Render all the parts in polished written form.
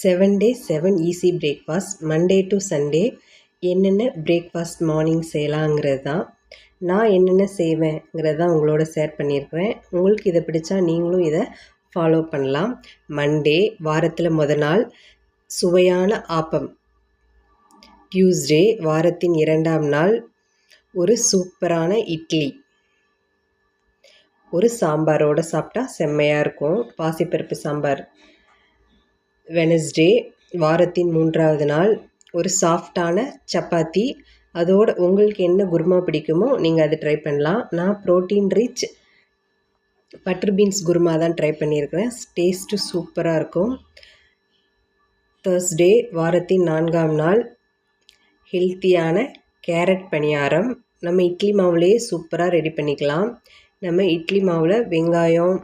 7 days 7 easy breakfast Monday to Sunday என்னென்ன breakfast morning செய்யலாங்கிறது தான். நான் என்னென்ன செய்வேங்கிறது தான் உங்களோட ஷேர் பண்ணியிருக்கிறேன். உங்களுக்கு இதை பிடிச்சா நீங்களும் இதை ஃபாலோ பண்ணலாம். மண்டே வாரத்தில் நாள் சுவையான ஆப்பம். டியூஸ்டே வாரத்தின் 2ஆம் நாள் ஒரு சூப்பரான இட்லி, ஒரு சாம்பாரோடு சாப்பிட்டா செம்மையாக இருக்கும், பாசிப்பருப்பு சாம்பார். வெனஸ்டே வாரத்தின் 3ஆவது நாள் ஒரு சாஃப்டான சப்பாத்தி, அதோடு உங்களுக்கு என்ன குருமா பிடிக்குமோ நீங்கள் அதை ட்ரை பண்ணலாம். நான் protein rich butter beans kurma தான் ட்ரை பண்ணியிருக்கிறேன். டேஸ்ட்டு சூப்பராக இருக்கும். தேர்ஸ்டே வாரத்தின் 4ஆம் நாள் ஹெல்த்தியான கேரட் பணியாரம். நம்ம இட்லி மாவுலேயே சூப்பராக ரெடி பண்ணிக்கலாம். நம்ம இட்லி மாவில் வெங்காயம்,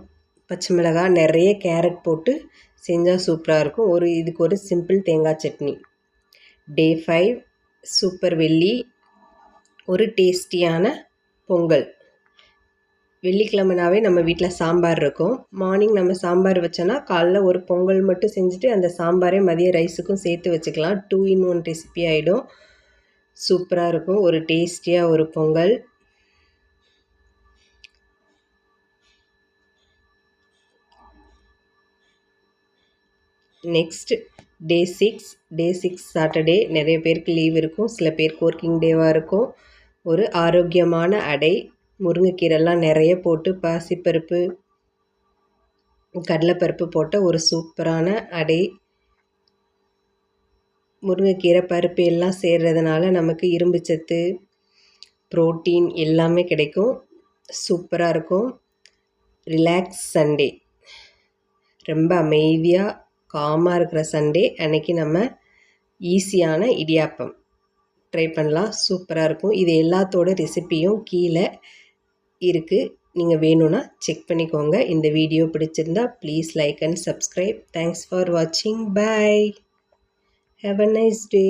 பச்சை மிளகாய், நிறைய கேரட் போட்டு செஞ்சால் சூப்பராக இருக்கும். இதுக்கு ஒரு சிம்பிள் தேங்காய் சட்னி. டே 5 சூப்பர் வெள்ளி, ஒரு டேஸ்டியான பொங்கல். வெள்ளிக்கிழமைனாவே நம்ம வீட்டில் சாம்பார் இருக்கும். மார்னிங் நம்ம சாம்பார் வச்சோன்னா காலைல ஒரு பொங்கல் மட்டும் செஞ்சுட்டு அந்த சாம்பாரே மதிய ரைஸுக்கும் சேர்த்து வச்சுக்கலாம். 2 in 1 ரெசிபி ஆகிடும். சூப்பராக இருக்கும். ஒரு டேஸ்டியாக ஒரு பொங்கல். Next day 6 Saturday. நிறைய பேருக்கு லீவ் இருக்கும், சில பேருக்கு ஒர்க்கிங் டேவாக இருக்கும். ஒரு ஆரோக்கியமான அடை, முருங்கைக்கீரைலாம் நிறைய போட்டு பாசிப்பருப்பு, கடலைப்பருப்பு போட்ட ஒரு சூப்பரான அடை. முருங்கைக்கீரை பருப்பு எல்லாம் சேர்றதுனால நமக்கு இரும்பு சத்து, புரோட்டீன் எல்லாமே கிடைக்கும். சூப்பராக இருக்கும். ரிலாக்ஸ் சண்டே, ரொம்ப அமைதியாக காமாக இருக்கிற சண்டே அன்னைக்கு நம்ம ஈஸியான இடியாப்பம் ட்ரை பண்ணலாம். சூப்பராக இருக்கும். இது எல்லாத்தோட ரெசிப்பியும் கீழே இருக்குது, நீங்கள் வேணும்னா செக் பண்ணிக்கோங்க. இந்த வீடியோ பிடிச்சிருந்தா please like and subscribe. Thanks for வாட்சிங். Bye. Have a nice day.